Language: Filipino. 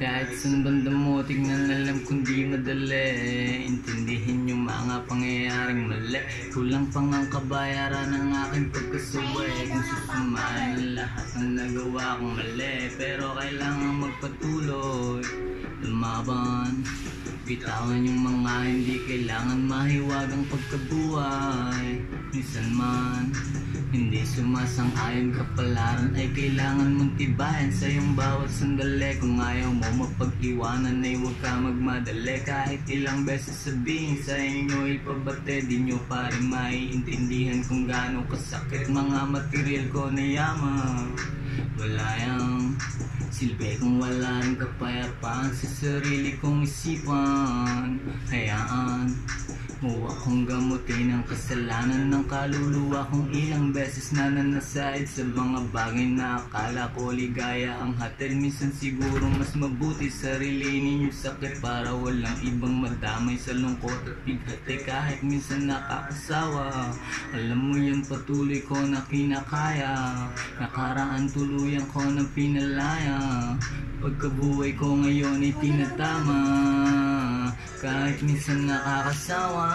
Kahit saan banda mo, tignan alam kung di madali intindihin yung mga pangyayaring mali. Kulang pang ang kabayaran ng aking pagkasubay. Kung susumahin lahat ng nagawa kong mali, pero kailangan magpatuloy, lumaban, bitawan yung mga hindi kailangan mahiwagang pagkabuhay. Minsan man hindi sumasang-ayon kapalaran ay kailangan mong tibayan sa iyong bawat sandali. Kung ayaw mo mapag-iwanan ay huwag ka magmadali. Kahit ilang beses sabihin sa inyo ipabate, di nyo pa rin maiintindihan kung gaano kasakit mga material ko na yaman. Wala yang silbi kung wala rin kapayapaan sa sarili kong isipan. Hayaan mo akong gamutin ang kasalanan ng kaluluwa kong ilang beses na nanasahid sa mga bagay na akala ko ligaya ang hatid. Minsan siguro mas mabuti sarili ninyong sakit para walang ibang madamay sa lungkot at bighati. Kahit minsan nakakasawa, alam mo yan patuloy ko na kinakaya. Nakaraan tuluyan ko ng pinalaya, pagkabuhay ko ngayon ay tinatama. Kahit minsan nakakasawa.